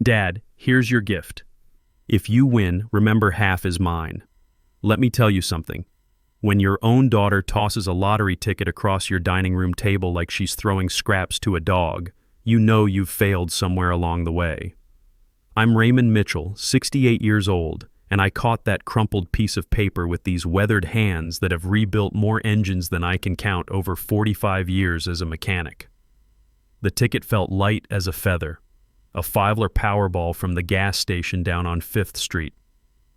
Dad, here's your gift. If you win, remember half is mine. Let me tell you something. When your own daughter tosses a lottery ticket across your dining room table like she's throwing scraps to a dog, you know you've failed somewhere along the way. I'm Raymond Mitchell, 68 years old, and I caught that crumpled piece of paper with these weathered hands that have rebuilt more engines than I can count over 45 years as a mechanic. The ticket felt light as a feather, a Fiveler Powerball from the gas station down on 5th Street.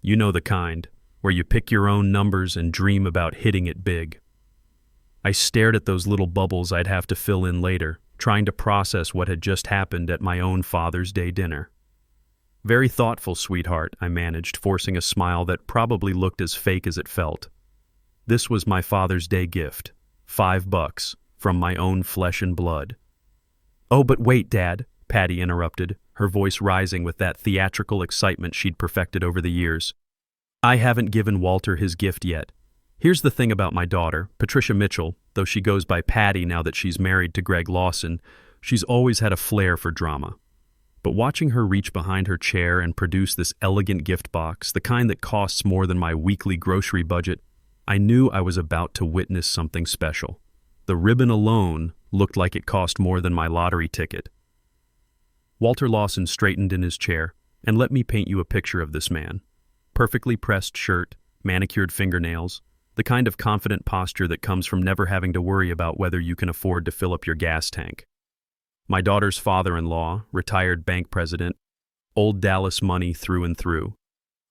You know the kind, where you pick your own numbers and dream about hitting it big. I stared at those little bubbles I'd have to fill in later, trying to process what had just happened at my own Father's Day dinner. Very thoughtful, sweetheart, I managed, forcing a smile that probably looked as fake as it felt. This was my Father's Day gift, $5, from my own flesh and blood. Oh, but wait, Dad, Patty interrupted, her voice rising with that theatrical excitement she'd perfected over the years. I haven't given Walter his gift yet. Here's the thing about my daughter, Patricia Mitchell, though she goes by Patty now that she's married to Greg Lawson, she's always had a flair for drama. But watching her reach behind her chair and produce this elegant gift box, the kind that costs more than my weekly grocery budget, I knew I was about to witness something special. The ribbon alone looked like it cost more than my lottery ticket. Walter Lawson straightened in his chair and let me paint you a picture of this man. Perfectly pressed shirt, manicured fingernails, the kind of confident posture that comes from never having to worry about whether you can afford to fill up your gas tank. My daughter's father-in-law, retired bank president, old Dallas money through and through.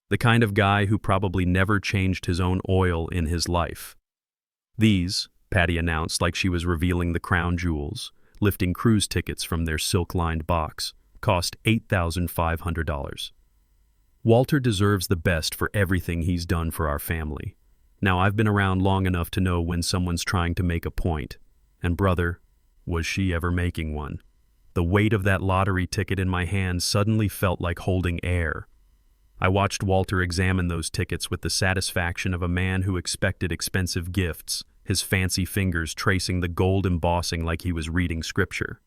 The kind of guy who probably never changed his own oil in his life. These, Patty announced like she was revealing the crown jewels, lifting cruise tickets from their silk-lined box, cost $8,500. Walter deserves the best for everything he's done for our family. Now, I've been around long enough to know when someone's trying to make a point. And brother, was she ever making one? The weight of that lottery ticket in my hand suddenly felt like holding air. I watched Walter examine those tickets with the satisfaction of a man who expected expensive gifts, his fancy fingers tracing the gold embossing like he was reading scripture.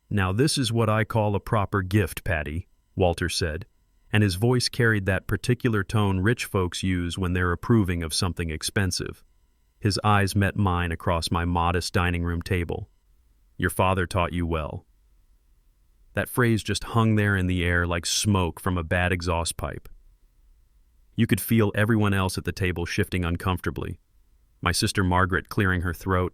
Now this is what I call a proper gift, Patty, Walter said, and his voice carried that particular tone rich folks use when they're approving of something expensive. His eyes met mine across my modest dining room table. Your father taught you well. That phrase just hung there in the air like smoke from a bad exhaust pipe. You could feel everyone else at the table shifting uncomfortably. My sister Margaret clearing her throat,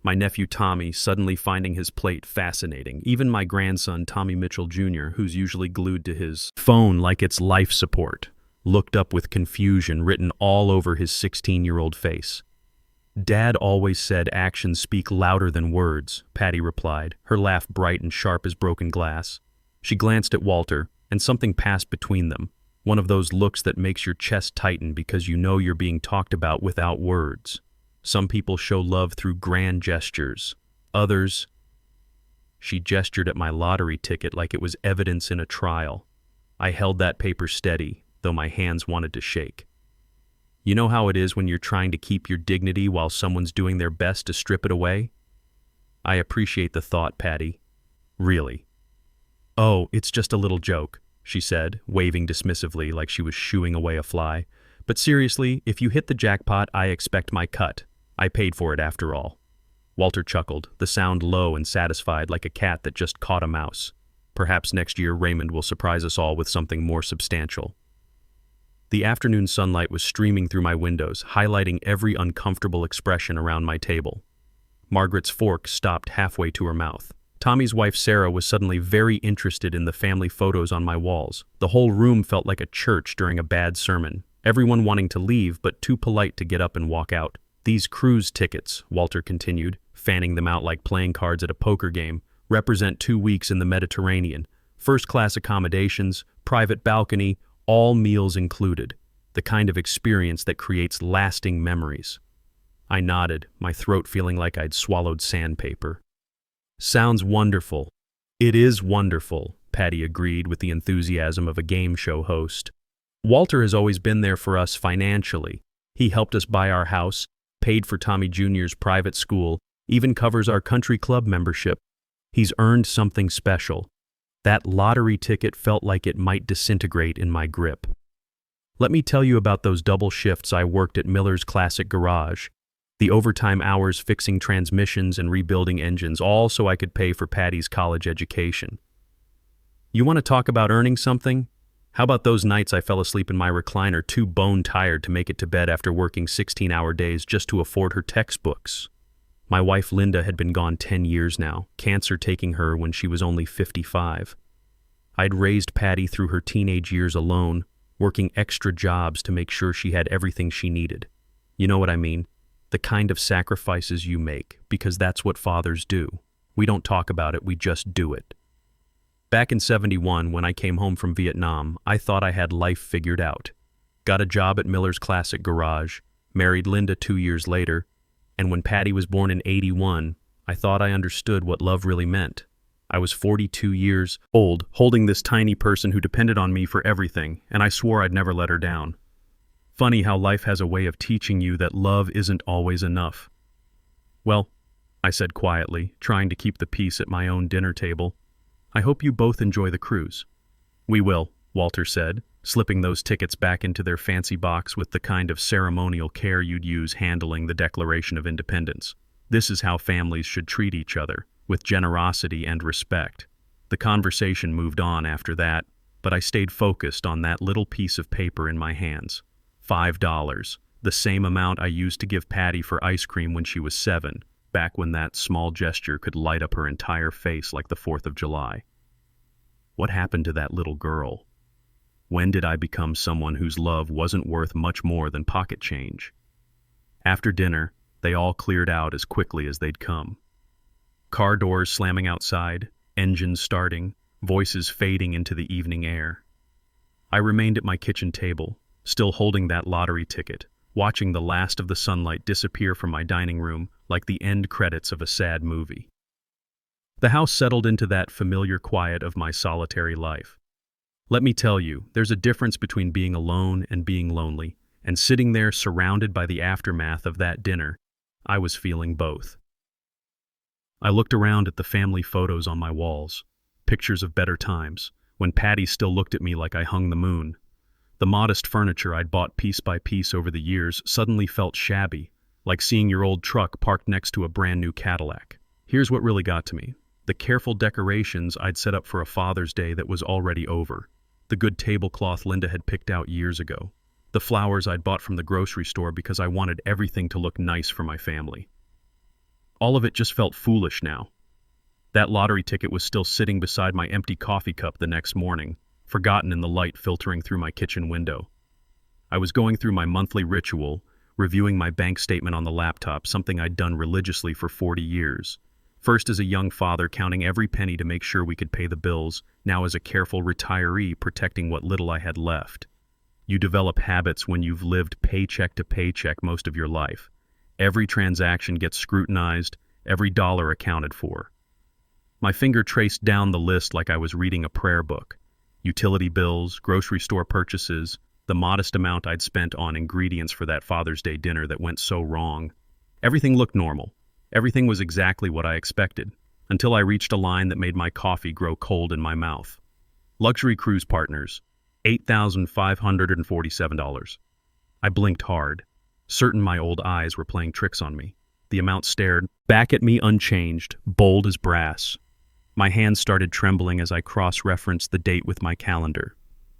my nephew Tommy suddenly finding his plate fascinating, even my grandson Tommy Mitchell Jr., who's usually glued to his phone like it's life support, looked up with confusion written all over his 16-year-old face. Dad always said actions speak louder than words, Patty replied, her laugh bright and sharp as broken glass. She glanced at Walter, and something passed between them, one of those looks that makes your chest tighten because you know you're being talked about without words. Some people show love through grand gestures. Others... She gestured at my lottery ticket like it was evidence in a trial. I held that paper steady, though my hands wanted to shake. You know how it is when you're trying to keep your dignity while someone's doing their best to strip it away? I appreciate the thought, Patty. Really. Oh, it's just a little joke, she said, waving dismissively like she was shooing away a fly. But seriously, if you hit the jackpot, I expect my cut. I paid for it after all. Walter chuckled, the sound low and satisfied like a cat that just caught a mouse. Perhaps next year Raymond will surprise us all with something more substantial. The afternoon sunlight was streaming through my windows, highlighting every uncomfortable expression around my table. Margaret's fork stopped halfway to her mouth. Tommy's wife Sarah was suddenly very interested in the family photos on my walls. The whole room felt like a church during a bad sermon, everyone wanting to leave but too polite to get up and walk out. These cruise tickets, Walter continued, fanning them out like playing cards at a poker game, represent 2 weeks in the Mediterranean, first-class accommodations, private balcony, all meals included, the kind of experience that creates lasting memories. I nodded, my throat feeling like I'd swallowed sandpaper. Sounds wonderful. It is wonderful, Patty agreed with the enthusiasm of a game show host. Walter has always been there for us financially. He helped us buy our house, paid for Tommy Jr.'s private school, even covers our country club membership. He's earned something special. That lottery ticket felt like it might disintegrate in my grip. Let me tell you about those double shifts I worked at Miller's Classic Garage, the overtime hours fixing transmissions and rebuilding engines, all so I could pay for Patty's college education. You want to talk about earning something? How about those nights I fell asleep in my recliner too bone-tired to make it to bed after working 16-hour days just to afford her textbooks? My wife Linda had been gone 10 years now, cancer taking her when she was only 55. I'd raised Patty through her teenage years alone, working extra jobs to make sure she had everything she needed. You know what I mean? The kind of sacrifices you make, because that's what fathers do. We don't talk about it, we just do it. Back in '71, when I came home from Vietnam, I thought I had life figured out. Got a job at Miller's Classic Garage, married Linda 2 years later, and when Patty was born in '81, I thought I understood what love really meant. I was 42 years old, holding this tiny person who depended on me for everything, and I swore I'd never let her down. Funny how life has a way of teaching you that love isn't always enough. Well, I said quietly, trying to keep the peace at my own dinner table, I hope you both enjoy the cruise. We will, Walter said, slipping those tickets back into their fancy box with the kind of ceremonial care you'd use handling the Declaration of Independence. This is how families should treat each other, with generosity and respect. The conversation moved on after that, but I stayed focused on that little piece of paper in my hands. $5, the same amount I used to give Patty for ice cream when she was 7, back when that small gesture could light up her entire face like the 4th of July. What happened to that little girl? When did I become someone whose love wasn't worth much more than pocket change? After dinner, they all cleared out as quickly as they'd come. Car doors slamming outside, engines starting, voices fading into the evening air. I remained at my kitchen table, still holding that lottery ticket, watching the last of the sunlight disappear from my dining room like the end credits of a sad movie. The house settled into that familiar quiet of my solitary life. Let me tell you, there's a difference between being alone and being lonely, and sitting there surrounded by the aftermath of that dinner, I was feeling both. I looked around at the family photos on my walls, pictures of better times, when Patty still looked at me like I hung the moon. The modest furniture I'd bought piece by piece over the years suddenly felt shabby, like seeing your old truck parked next to a brand new Cadillac. Here's what really got to me. The careful decorations I'd set up for a Father's Day that was already over. The good tablecloth Linda had picked out years ago. The flowers I'd bought from the grocery store because I wanted everything to look nice for my family. All of it just felt foolish now. That lottery ticket was still sitting beside my empty coffee cup the next morning, forgotten in the light filtering through my kitchen window. I was going through my monthly ritual, reviewing my bank statement on the laptop, something I'd done religiously for 40 years. First as a young father counting every penny to make sure we could pay the bills, now as a careful retiree protecting what little I had left. You develop habits when you've lived paycheck to paycheck most of your life. Every transaction gets scrutinized, every dollar accounted for. My finger traced down the list like I was reading a prayer book. Utility bills, grocery store purchases, the modest amount I'd spent on ingredients for that Father's Day dinner that went so wrong. Everything looked normal. Everything was exactly what I expected, until I reached a line that made my coffee grow cold in my mouth. Luxury cruise partners, $8,547. I blinked hard, certain my old eyes were playing tricks on me. The amount stared back at me unchanged, bold as brass. My hands started trembling as I cross-referenced the date with my calendar.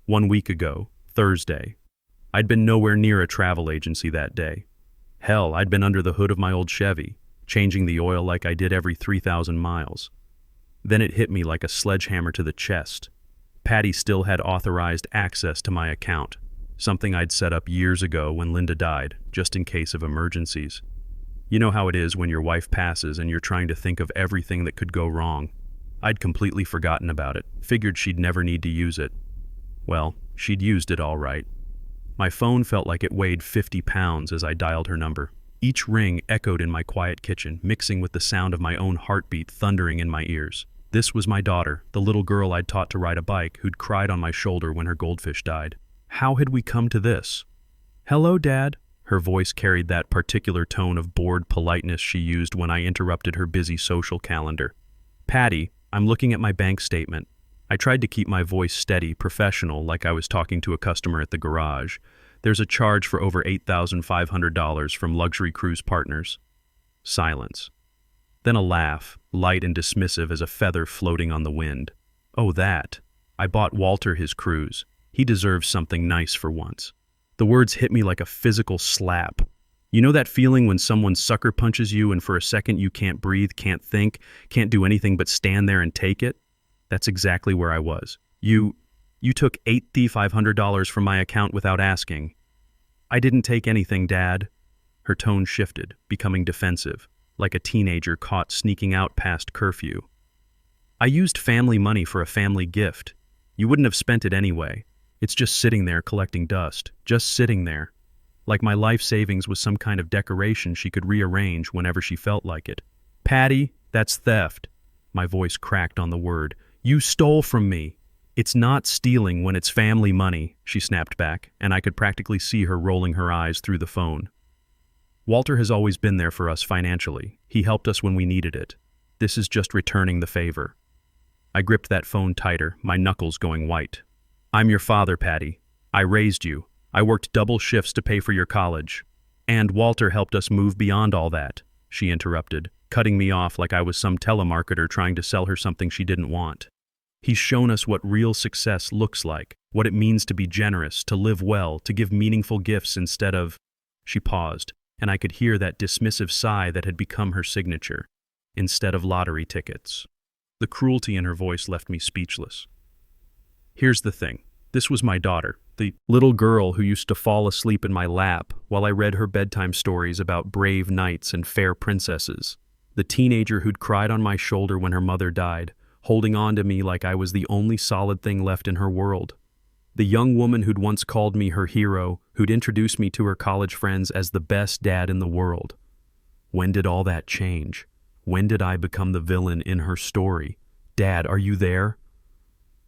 1 week ago, Thursday. I'd been nowhere near a travel agency that day. Hell, I'd been under the hood of my old Chevy, changing the oil like I did every 3,000 miles. Then it hit me like a sledgehammer to the chest. Patty still had authorized access to my account, something I'd set up years ago when Linda died, just in case of emergencies. You know how it is when your wife passes and you're trying to think of everything that could go wrong. I'd completely forgotten about it, figured she'd never need to use it. Well, she'd used it all right. My phone felt like it weighed 50 pounds as I dialed her number. Each ring echoed in my quiet kitchen, mixing with the sound of my own heartbeat thundering in my ears. This was my daughter, the little girl I'd taught to ride a bike, who'd cried on my shoulder when her goldfish died. How had we come to this? "Hello, Dad." Her voice carried that particular tone of bored politeness she used when I interrupted her busy social calendar. "Patty, I'm looking at my bank statement. I tried to keep my voice steady, professional, like I was talking to a customer at the garage. There's a charge for over $8,500 from Luxury Cruise Partners. Silence. Then a laugh, light and dismissive as a feather floating on the wind. Oh, that. I bought Walter his cruise. He deserves something nice for once. The words hit me like a physical slap. You know that feeling when someone sucker punches you and for a second you can't breathe, can't think, can't do anything but stand there and take it? That's exactly where I was. You took $8,500 from my account without asking. I didn't take anything, Dad. Her tone shifted, becoming defensive, like a teenager caught sneaking out past curfew. I used family money for a family gift. You wouldn't have spent it anyway. It's just sitting there collecting dust, just sitting there. Like my life savings was some kind of decoration she could rearrange whenever she felt like it. Patty, that's theft. My voice cracked on the word. You stole from me. It's not stealing when it's family money, she snapped back, and I could practically see her rolling her eyes through the phone. Walter has always been there for us financially. He helped us when we needed it. This is just returning the favor. I gripped that phone tighter, my knuckles going white. I'm your father, Patty. I raised you. I worked double shifts to pay for your college. And Walter helped us move beyond all that, she interrupted, cutting me off like I was some telemarketer trying to sell her something she didn't want. He's shown us what real success looks like, what it means to be generous, to live well, to give meaningful gifts instead of... She paused, and I could hear that dismissive sigh that had become her signature, instead of lottery tickets. The cruelty in her voice left me speechless. Here's the thing. This was my daughter, the little girl who used to fall asleep in my lap while I read her bedtime stories about brave knights and fair princesses. The teenager who'd cried on my shoulder when her mother died, holding on to me like I was the only solid thing left in her world. The young woman who'd once called me her hero, who'd introduced me to her college friends as the best dad in the world. When did all that change? When did I become the villain in her story? Dad, are you there?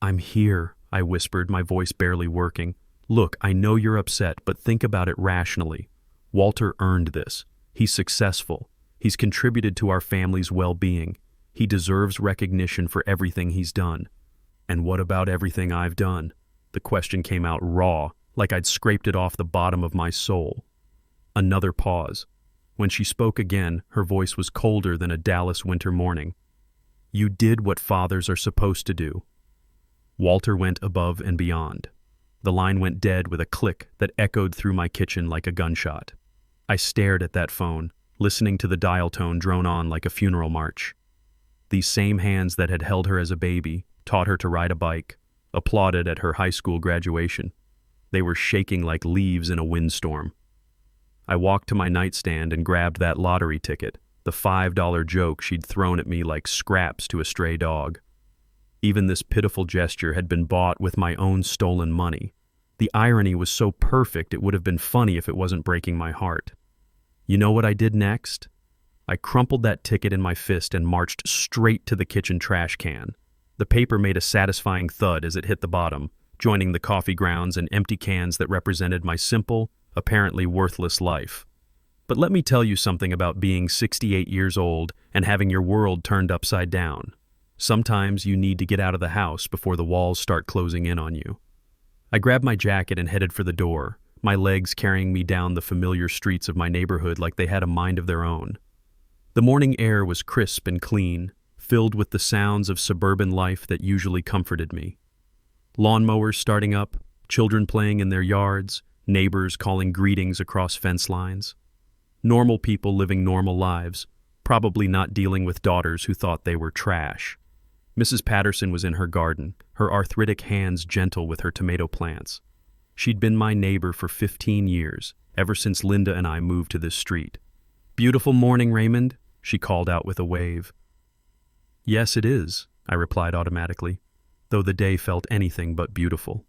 I'm here, I whispered, my voice barely working. Look, I know you're upset, but think about it rationally. Walter earned this. He's successful. He's contributed to our family's well-being. He deserves recognition for everything he's done. And what about everything I've done? The question came out raw, like I'd scraped it off the bottom of my soul. Another pause. When she spoke again, her voice was colder than a Dallas winter morning. You did what fathers are supposed to do. Walter went above and beyond. The line went dead with a click that echoed through my kitchen like a gunshot. I stared at that phone, listening to the dial tone drone on like a funeral march. These same hands that had held her as a baby, taught her to ride a bike, applauded at her high school graduation. They were shaking like leaves in a windstorm. I walked to my nightstand and grabbed that lottery ticket, the $5 joke she'd thrown at me like scraps to a stray dog. Even this pitiful gesture had been bought with my own stolen money. The irony was so perfect it would have been funny if it wasn't breaking my heart. You know what I did next? I crumpled that ticket in my fist and marched straight to the kitchen trash can. The paper made a satisfying thud as it hit the bottom, joining the coffee grounds and empty cans that represented my simple, apparently worthless life. But let me tell you something about being 68 years old and having your world turned upside down. Sometimes you need to get out of the house before the walls start closing in on you. I grabbed my jacket and headed for the door, my legs carrying me down the familiar streets of my neighborhood like they had a mind of their own. The morning air was crisp and clean, filled with the sounds of suburban life that usually comforted me. Lawnmowers starting up, children playing in their yards, neighbors calling greetings across fence lines. Normal people living normal lives, probably not dealing with daughters who thought they were trash. Mrs. Patterson was in her garden, her arthritic hands gentle with her tomato plants. She'd been my neighbor for 15 years, ever since Linda and I moved to this street. "Beautiful morning, Raymond," she called out with a wave. "Yes, it is," I replied automatically, though the day felt anything but beautiful.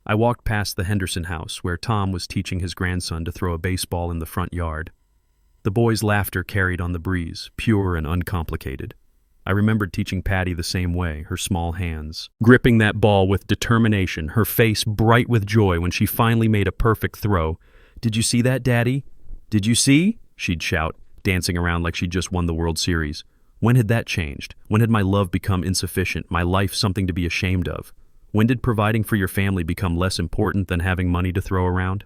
I walked past the Henderson house, where Tom was teaching his grandson to throw a baseball in the front yard. The boy's laughter carried on the breeze, pure and uncomplicated. I remembered teaching Patty the same way, her small hands gripping that ball with determination, her face bright with joy when she finally made a perfect throw. "Did you see that, Daddy? Did you see?" she'd shout, dancing around like she'd just won the World Series. When had that changed? When had my love become insufficient, my life something to be ashamed of? When did providing for your family become less important than having money to throw around?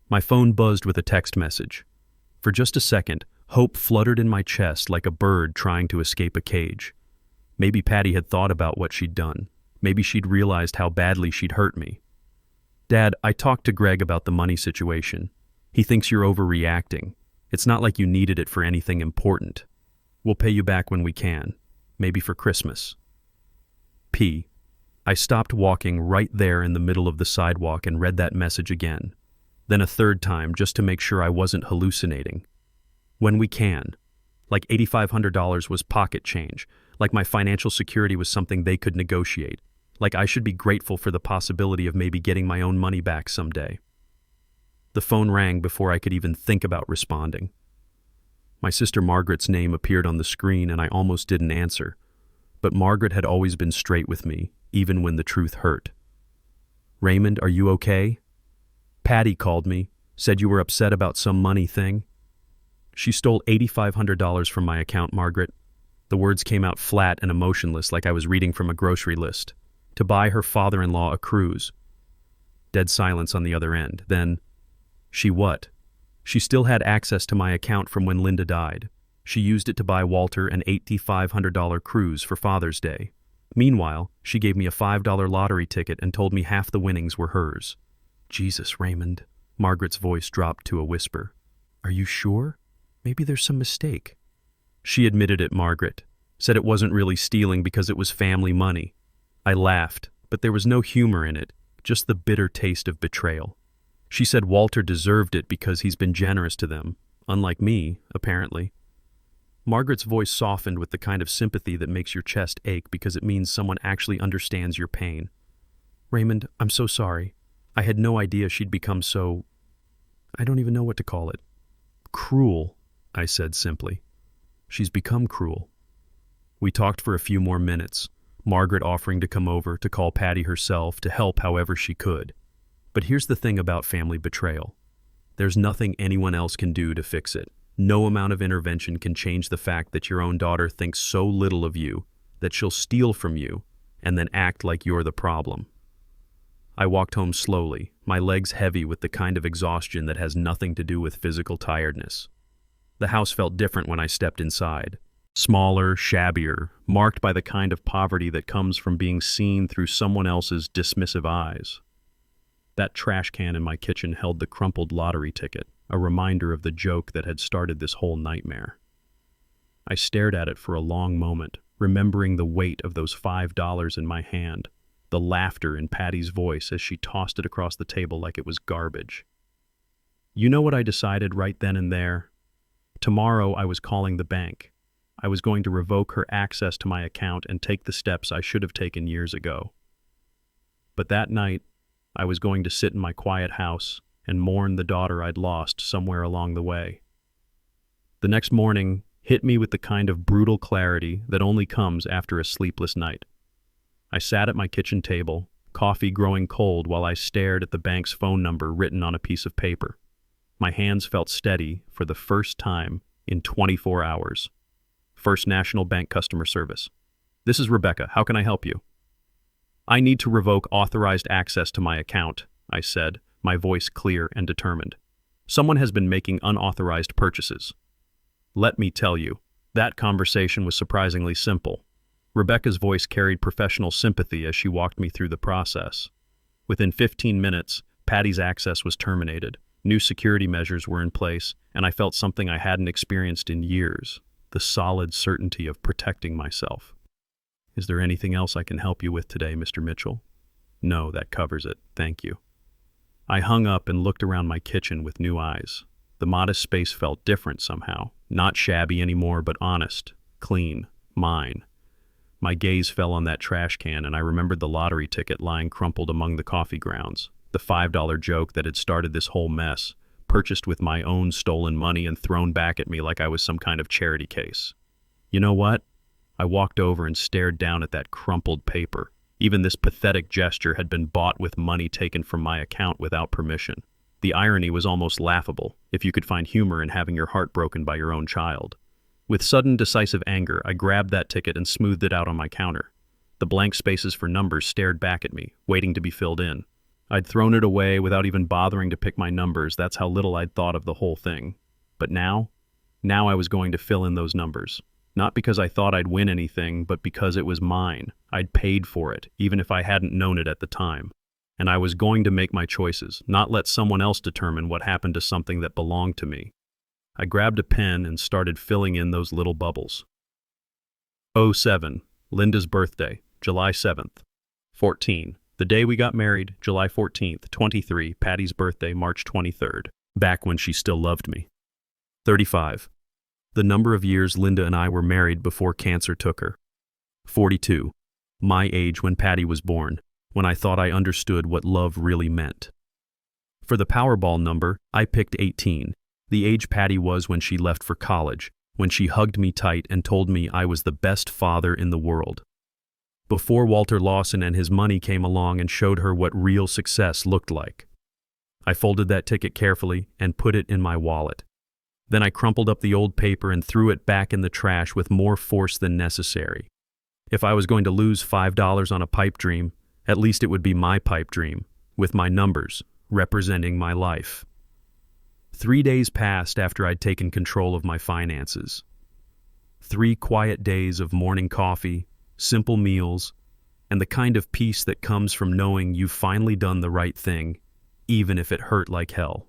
My phone buzzed with a text message. For just a second, hope fluttered in my chest like a bird trying to escape a cage. Maybe Patty had thought about what she'd done. Maybe she'd realized how badly she'd hurt me. Dad, I talked to Greg about the money situation. He thinks you're overreacting. It's not like you needed it for anything important. We'll pay you back when we can. Maybe for Christmas. P. I stopped walking right there in the middle of the sidewalk and read that message again. Then a third time just to make sure I wasn't hallucinating. When we can. Like $8,500 was pocket change. Like my financial security was something they could negotiate. Like I should be grateful for the possibility of maybe getting my own money back someday. The phone rang before I could even think about responding. My sister Margaret's name appeared on the screen and I almost didn't answer. But Margaret had always been straight with me, even when the truth hurt. Raymond, are you okay? Patty called me, said you were upset about some money thing. She stole $8,500 from my account, Margaret. The words came out flat and emotionless like I was reading from a grocery list. To buy her father-in-law a cruise. Dead silence on the other end. Then, she what? She still had access to my account from when Linda died. She used it to buy Walter an $8,500 cruise for Father's Day. Meanwhile, she gave me a $5 lottery ticket and told me half the winnings were hers. Jesus, Raymond. Margaret's voice dropped to a whisper. Are you sure? Maybe there's some mistake. She admitted it, Margaret. Said it wasn't really stealing because it was family money. I laughed, but there was no humor in it, just the bitter taste of betrayal. She said Walter deserved it because he's been generous to them, unlike me, apparently. Margaret's voice softened with the kind of sympathy that makes your chest ache because it means someone actually understands your pain. Raymond, I'm so sorry. I had no idea she'd become so... I don't even know what to call it. Cruel, I said simply. She's become cruel. We talked for a few more minutes, Margaret offering to come over, to call Patty herself, to help however she could. But here's the thing about family betrayal. There's nothing anyone else can do to fix it. No amount of intervention can change the fact that your own daughter thinks so little of you that she'll steal from you and then act like you're the problem. I walked home slowly, my legs heavy with the kind of exhaustion that has nothing to do with physical tiredness. The house felt different when I stepped inside. Smaller, shabbier, marked by the kind of poverty that comes from being seen through someone else's dismissive eyes. That trash can in my kitchen held the crumpled lottery ticket, a reminder of the joke that had started this whole nightmare. I stared at it for a long moment, remembering the weight of those $5 in my hand, the laughter in Patty's voice as she tossed it across the table like it was garbage. You know what I decided right then and there? Tomorrow I was calling the bank. I was going to revoke her access to my account and take the steps I should have taken years ago. But that night, I was going to sit in my quiet house and mourn the daughter I'd lost somewhere along the way. The next morning hit me with the kind of brutal clarity that only comes after a sleepless night. I sat at my kitchen table, coffee growing cold while I stared at the bank's phone number written on a piece of paper. My hands felt steady for the first time in 24 hours. First National Bank Customer Service. This is Rebecca. How can I help you? I need to revoke authorized access to my account, I said, my voice clear and determined. Someone has been making unauthorized purchases. Let me tell you, that conversation was surprisingly simple. Rebecca's voice carried professional sympathy as she walked me through the process. Within 15 minutes, Patty's access was terminated. New security measures were in place, and I felt something I hadn't experienced in years, the solid certainty of protecting myself. Is there anything else I can help you with today, Mr. Mitchell? No, that covers it. Thank you. I hung up and looked around my kitchen with new eyes. The modest space felt different somehow. Not shabby anymore, but honest, clean, mine. My gaze fell on that trash can, and I remembered the lottery ticket lying crumpled among the coffee grounds. The $5 joke that had started this whole mess, purchased with my own stolen money and thrown back at me like I was some kind of charity case. You know what? I walked over and stared down at that crumpled paper. Even this pathetic gesture had been bought with money taken from my account without permission. The irony was almost laughable, if you could find humor in having your heart broken by your own child. With sudden, decisive anger, I grabbed that ticket and smoothed it out on my counter. The blank spaces for numbers stared back at me, waiting to be filled in. I'd thrown it away without even bothering to pick my numbers. That's how little I'd thought of the whole thing. But now I was going to fill in those numbers. Not because I thought I'd win anything, but because it was mine. I'd paid for it, even if I hadn't known it at the time. And I was going to make my choices, not let someone else determine what happened to something that belonged to me. I grabbed a pen and started filling in those little bubbles. 07, Linda's birthday, July 7th. 14, the day we got married, July 14th. 23, Patty's birthday, March 23rd, back when she still loved me. 35, the number of years Linda and I were married before cancer took her. 42, my age when Patty was born, when I thought I understood what love really meant. For the Powerball number, I picked 18, the age Patty was when she left for college, when she hugged me tight and told me I was the best father in the world. Before Walter Lawson and his money came along and showed her what real success looked like. I folded that ticket carefully and put it in my wallet. Then I crumpled up the old paper and threw it back in the trash with more force than necessary. If I was going to lose $5 on a pipe dream, at least it would be my pipe dream, with my numbers representing my life. 3 days passed after I'd taken control of my finances. 3 quiet days of morning coffee, simple meals, and the kind of peace that comes from knowing you've finally done the right thing, even if it hurt like hell.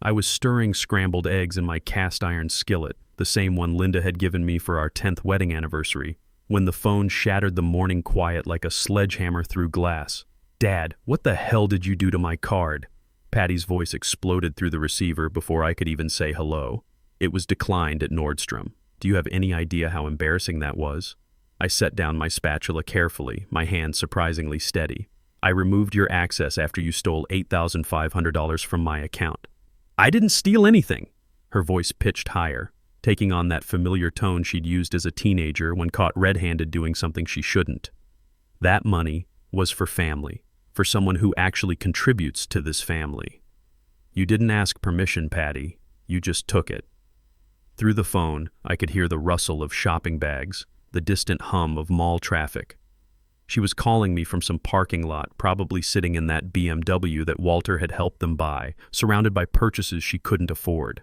I was stirring scrambled eggs in my cast-iron skillet, the same one Linda had given me for our 10th wedding anniversary, when the phone shattered the morning quiet like a sledgehammer through glass. "Dad, what the hell did you do to my card?" Patty's voice exploded through the receiver before I could even say hello. It was declined at Nordstrom. Do you have any idea how embarrassing that was? I set down my spatula carefully, my hand surprisingly steady. I removed your access after you stole $8,500 from my account. I didn't steal anything. Her voice pitched higher, taking on that familiar tone she'd used as a teenager when caught red-handed doing something she shouldn't. That money was for family, for someone who actually contributes to this family. You didn't ask permission, Patty. You just took it. Through the phone, I could hear the rustle of shopping bags, the distant hum of mall traffic. She was calling me from some parking lot, probably sitting in that BMW that Walter had helped them buy, surrounded by purchases she couldn't afford.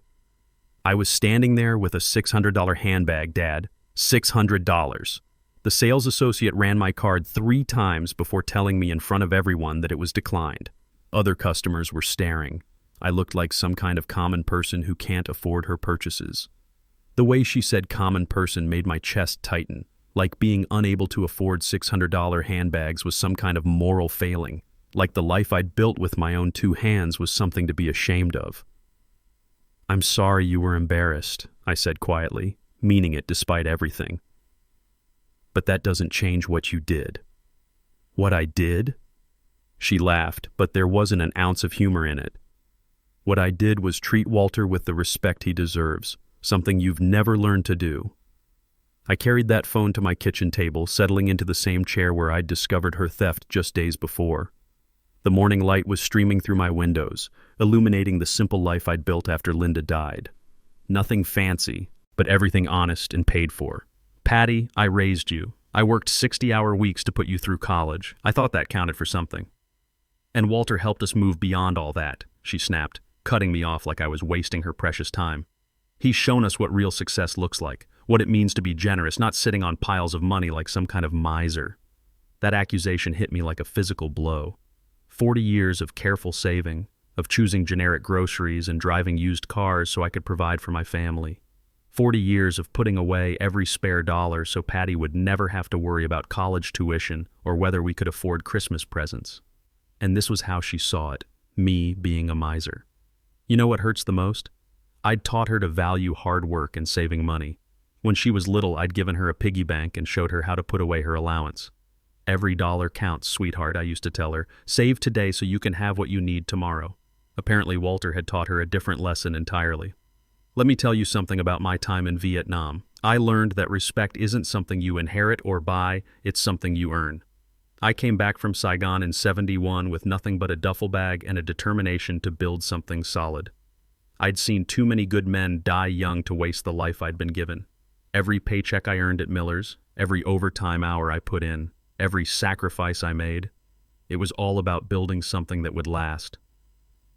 I was standing there with a $600 handbag, Dad. $600. The sales associate ran my card 3 times before telling me in front of everyone that it was declined. Other customers were staring. I looked like some kind of common person who can't afford her purchases. The way she said common person made my chest tighten, like being unable to afford $600 handbags was some kind of moral failing, like the life I'd built with my own 2 hands was something to be ashamed of. "I'm sorry you were embarrassed," I said quietly, meaning it despite everything. "But that doesn't change what you did." "What I did?" She laughed, but there wasn't an ounce of humor in it. "What I did was treat Walter with the respect he deserves, something you've never learned to do." I carried that phone to my kitchen table, settling into the same chair where I'd discovered her theft just days before. The morning light was streaming through my windows, illuminating the simple life I'd built after Linda died. Nothing fancy, but everything honest and paid for. "Patty, I raised you. I worked 60-hour weeks to put you through college. I thought that counted for something. And Walter helped us move beyond all that," she snapped, cutting me off like I was wasting her precious time. "He's shown us what real success looks like, what it means to be generous, not sitting on piles of money like some kind of miser." That accusation hit me like a physical blow. 40 years of careful saving, of choosing generic groceries and driving used cars so I could provide for my family. 40 years of putting away every spare dollar so Patty would never have to worry about college tuition or whether we could afford Christmas presents. And this was how she saw it, me being a miser. You know what hurts the most? I'd taught her to value hard work and saving money. When she was little, I'd given her a piggy bank and showed her how to put away her allowance. "Every dollar counts, sweetheart," I used to tell her. "Save today so you can have what you need tomorrow." Apparently, Walter had taught her a different lesson entirely. Let me tell you something about my time in Vietnam. I learned that respect isn't something you inherit or buy, it's something you earn. I came back from Saigon in '71 with nothing but a duffel bag and a determination to build something solid. I'd seen too many good men die young to waste the life I'd been given. Every paycheck I earned at Miller's, every overtime hour I put in, every sacrifice I made, it was all about building something that would last.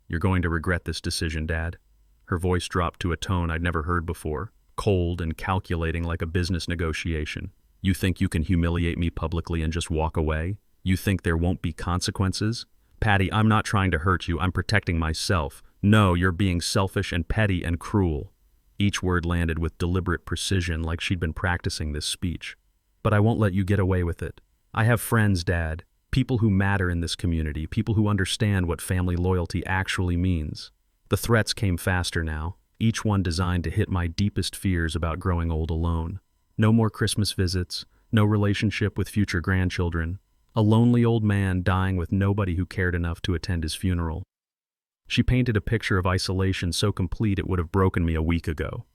You're going to regret this decision, Dad. Her voice dropped to a tone I'd never heard before, cold and calculating like a business negotiation. You think you can humiliate me publicly and just walk away? You think there won't be consequences? Patty, I'm not trying to hurt you, I'm protecting myself. No, you're being selfish and petty and cruel. Each word landed with deliberate precision like she'd been practicing this speech. But I won't let you get away with it. I have friends, Dad. People who matter in this community, people who understand what family loyalty actually means. The threats came faster now, each one designed to hit my deepest fears about growing old alone. No more Christmas visits, no relationship with future grandchildren. A lonely old man dying with nobody who cared enough to attend his funeral. She painted a picture of isolation so complete it would have broken me a week ago.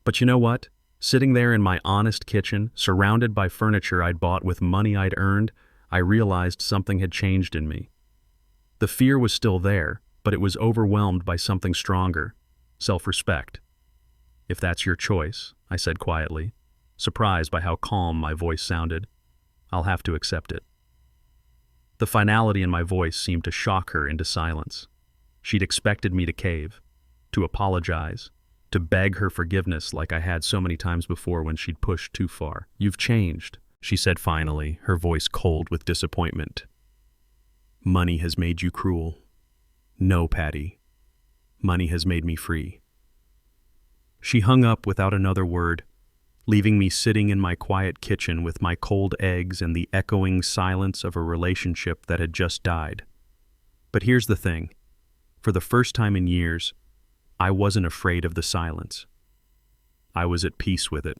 But you know what? Sitting there in my honest kitchen, surrounded by furniture I'd bought with money I'd earned, I realized something had changed in me. The fear was still there, but it was overwhelmed by something stronger, self-respect. If that's your choice, I said quietly, surprised by how calm my voice sounded, I'll have to accept it. The finality in my voice seemed to shock her into silence. She'd expected me to cave, to apologize, to beg her forgiveness like I had so many times before when she'd pushed too far. You've changed, she said finally, her voice cold with disappointment. Money has made you cruel. No, Patty. Money has made me free. She hung up without another word, leaving me sitting in my quiet kitchen with my cold eggs and the echoing silence of a relationship that had just died. But here's the thing. For the first time in years, I wasn't afraid of the silence. I was at peace with it.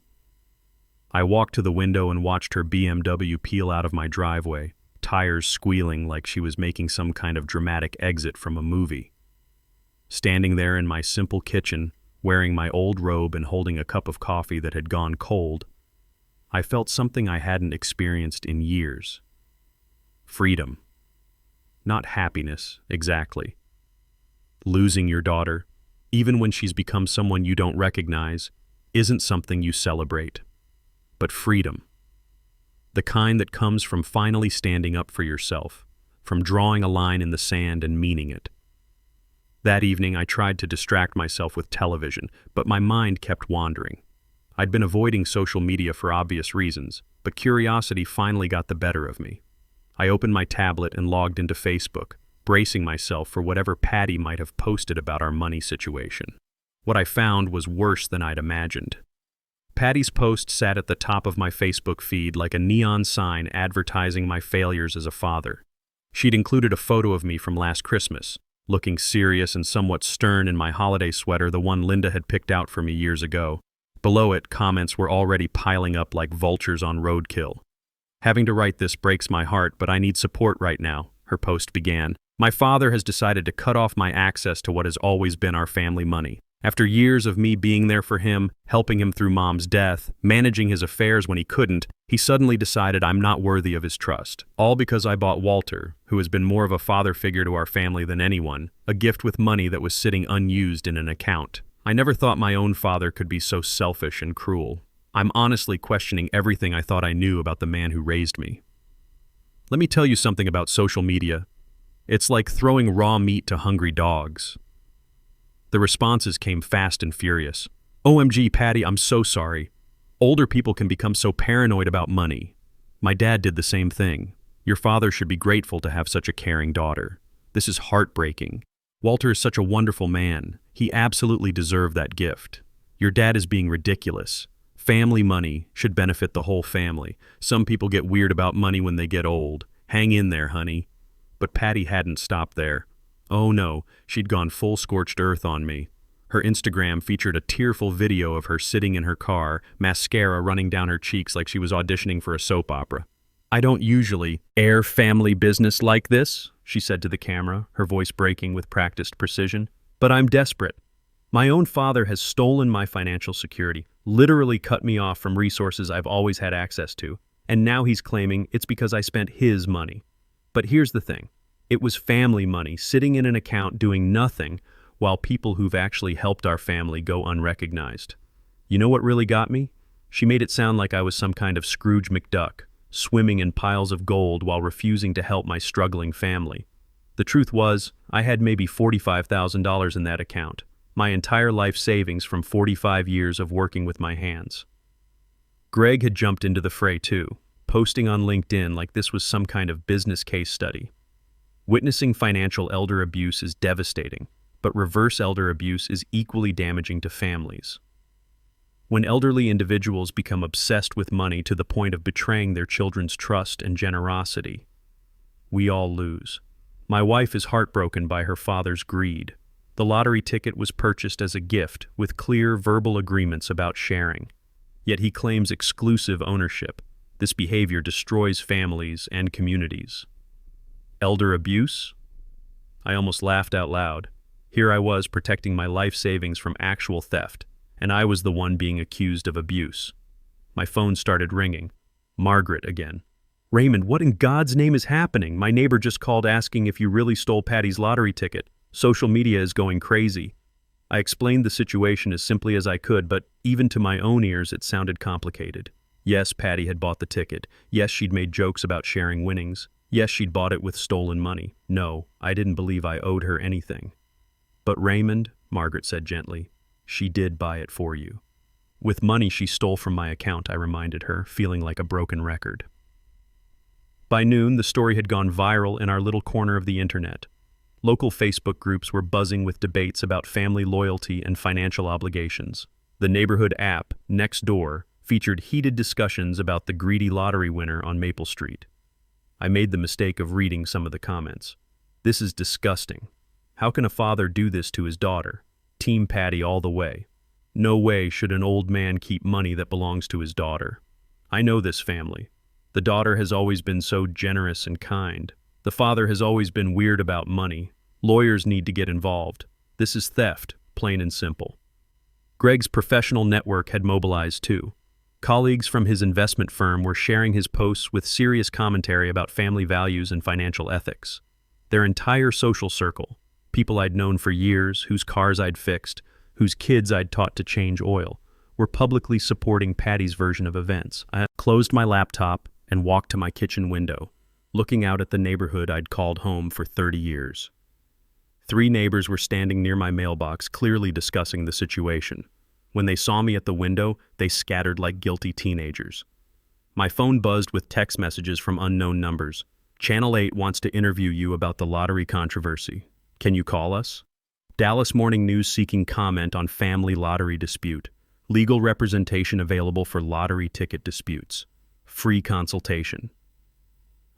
I walked to the window and watched her BMW peel out of my driveway, tires squealing like she was making some kind of dramatic exit from a movie. Standing there in my simple kitchen, wearing my old robe and holding a cup of coffee that had gone cold, I felt something I hadn't experienced in years. Freedom. Not happiness, exactly. Losing your daughter, even when she's become someone you don't recognize, isn't something you celebrate. But freedom. The kind that comes from finally standing up for yourself, from drawing a line in the sand and meaning it. That evening I tried to distract myself with television, but my mind kept wandering. I'd been avoiding social media for obvious reasons, but curiosity finally got the better of me. I opened my tablet and logged into Facebook, bracing myself for whatever Patty might have posted about our money situation. What I found was worse than I'd imagined. Patty's post sat at the top of my Facebook feed like a neon sign advertising my failures as a father. She'd included a photo of me from last Christmas, looking serious and somewhat stern in my holiday sweater, the one Linda had picked out for me years ago. Below it, comments were already piling up like vultures on roadkill. Having to write this breaks my heart, but I need support right now, her post began. My father has decided to cut off my access to what has always been our family money. After years of me being there for him, helping him through Mom's death, managing his affairs when he couldn't, he suddenly decided I'm not worthy of his trust. All because I bought Walter, who has been more of a father figure to our family than anyone, a gift with money that was sitting unused in an account. I never thought my own father could be so selfish and cruel. I'm honestly questioning everything I thought I knew about the man who raised me. Let me tell you something about social media. It's like throwing raw meat to hungry dogs. The responses came fast and furious. OMG, Patty, I'm so sorry. Older people can become so paranoid about money. My dad did the same thing. Your father should be grateful to have such a caring daughter. This is heartbreaking. Walter is such a wonderful man. He absolutely deserved that gift. Your dad is being ridiculous. Family money should benefit the whole family. Some people get weird about money when they get old. Hang in there, honey. But Patty hadn't stopped there. Oh no, she'd gone full scorched earth on me. Her Instagram featured a tearful video of her sitting in her car, mascara running down her cheeks like she was auditioning for a soap opera. I don't usually air family business like this, she said to the camera, her voice breaking with practiced precision. But I'm desperate. My own father has stolen my financial security, literally cut me off from resources I've always had access to, and now he's claiming it's because I spent his money. But here's the thing. It was family money sitting in an account doing nothing while people who've actually helped our family go unrecognized. You know what really got me? She made it sound like I was some kind of Scrooge McDuck, swimming in piles of gold while refusing to help my struggling family. The truth was, I had maybe $45,000 in that account, my entire life savings from 45 years of working with my hands. Greg had jumped into the fray too, posting on LinkedIn like this was some kind of business case study. Witnessing financial elder abuse is devastating, but reverse elder abuse is equally damaging to families. When elderly individuals become obsessed with money to the point of betraying their children's trust and generosity, we all lose. My wife is heartbroken by her father's greed. The lottery ticket was purchased as a gift with clear verbal agreements about sharing. Yet he claims exclusive ownership. This behavior destroys families and communities. Elder abuse? I almost laughed out loud. Here I was protecting my life savings from actual theft, and I was the one being accused of abuse. My phone started ringing. Margaret again. Raymond, what in God's name is happening? My neighbor just called asking if you really stole Patty's lottery ticket. Social media is going crazy. I explained the situation as simply as I could, but even to my own ears it sounded complicated. Yes, Patty had bought the ticket. Yes, she'd made jokes about sharing winnings. Yes, she'd bought it with stolen money. No, I didn't believe I owed her anything. But Raymond, Margaret said gently, she did buy it for you. With money she stole from my account, I reminded her, feeling like a broken record. By noon, the story had gone viral in our little corner of the internet. Local Facebook groups were buzzing with debates about family loyalty and financial obligations. The neighborhood app, Next Door, featured heated discussions about the greedy lottery winner on Maple Street. I made the mistake of reading some of the comments. This is disgusting. How can a father do this to his daughter? Team Patty all the way. No way should an old man keep money that belongs to his daughter. I know this family. The daughter has always been so generous and kind. The father has always been weird about money. Lawyers need to get involved. This is theft, plain and simple. Greg's professional network had mobilized too. Colleagues from his investment firm were sharing his posts with serious commentary about family values and financial ethics. Their entire social circle, people I'd known for years, whose cars I'd fixed, whose kids I'd taught to change oil, were publicly supporting Patty's version of events. I closed my laptop and walked to my kitchen window, looking out at the neighborhood I'd called home for 30 years. 3 neighbors were standing near my mailbox, clearly discussing the situation. When they saw me at the window, they scattered like guilty teenagers. My phone buzzed with text messages from unknown numbers. Channel 8 wants to interview you about the lottery controversy. Can you call us? Dallas Morning News seeking comment on family lottery dispute. Legal representation available for lottery ticket disputes. Free consultation.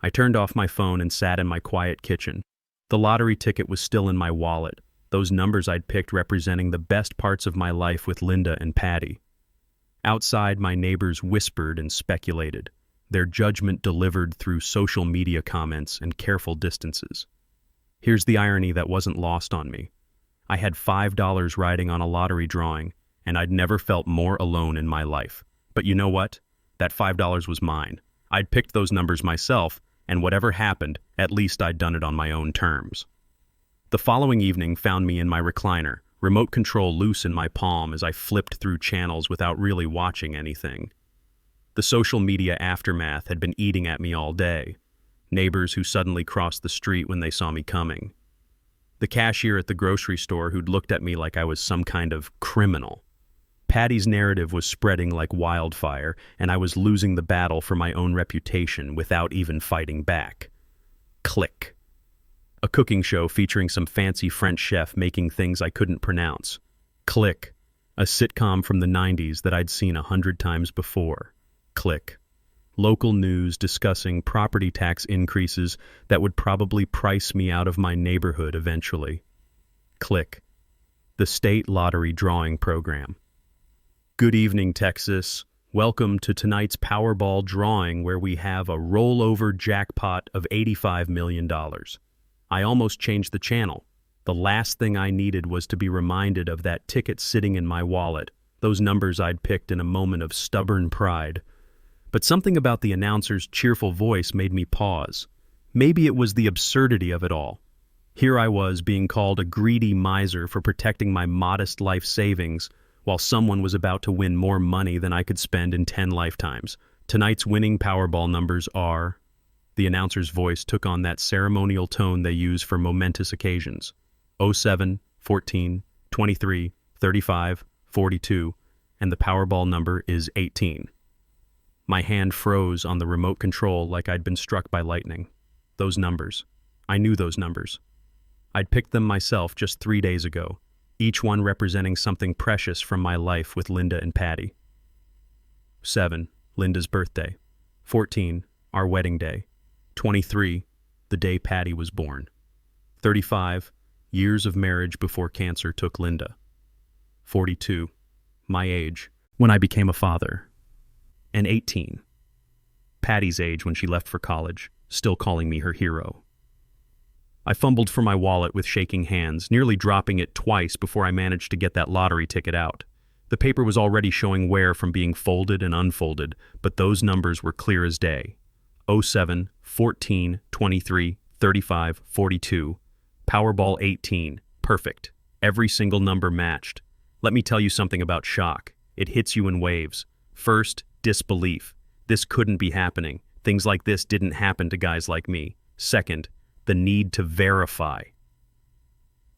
I turned off my phone and sat in my quiet kitchen. The lottery ticket was still in my wallet, those numbers I'd picked representing the best parts of my life with Linda and Patty. Outside, my neighbors whispered and speculated, their judgment delivered through social media comments and careful distances. Here's the irony that wasn't lost on me. I had $5 riding on a lottery drawing, and I'd never felt more alone in my life. But you know what? That $5 was mine. I'd picked those numbers myself, and whatever happened, at least I'd done it on my own terms. The following evening found me in my recliner, remote control loose in my palm as I flipped through channels without really watching anything. The social media aftermath had been eating at me all day. Neighbors who suddenly crossed the street when they saw me coming. The cashier at the grocery store who'd looked at me like I was some kind of criminal. Patty's narrative was spreading like wildfire, and I was losing the battle for my own reputation without even fighting back. Click. A cooking show featuring some fancy French chef making things I couldn't pronounce. Click. A sitcom from the 90s that I'd seen 100 times before. Click. Local news discussing property tax increases that would probably price me out of my neighborhood eventually. Click. The state lottery drawing program. Good evening, Texas. Welcome to tonight's Powerball drawing where we have a rollover jackpot of $85 million. I almost changed the channel. The last thing I needed was to be reminded of that ticket sitting in my wallet, those numbers I'd picked in a moment of stubborn pride. But something about the announcer's cheerful voice made me pause. Maybe it was the absurdity of it all. Here I was being called a greedy miser for protecting my modest life savings, while someone was about to win more money than I could spend in 10 lifetimes. Tonight's winning Powerball numbers are... The announcer's voice took on that ceremonial tone they use for momentous occasions. 07, 14, 23, 35, 42, and the Powerball number is 18. My hand froze on the remote control like I'd been struck by lightning. Those numbers. I knew those numbers. I'd picked them myself just 3 days ago, each one representing something precious from my life with Linda and Patty. 7, Linda's birthday. 14, our wedding day. 23, the day Patty was born. 35, years of marriage before cancer took Linda. 42, my age, when I became a father. And 18, Patty's age when she left for college, still calling me her hero. I fumbled for my wallet with shaking hands, nearly dropping it twice before I managed to get that lottery ticket out. The paper was already showing wear from being folded and unfolded, but those numbers were clear as day. 07, 14, 23, 35, 42. Powerball 18. Perfect. Every single number matched. Let me tell you something about shock. It hits you in waves. First, disbelief. This couldn't be happening. Things like this didn't happen to guys like me. Second, the need to verify.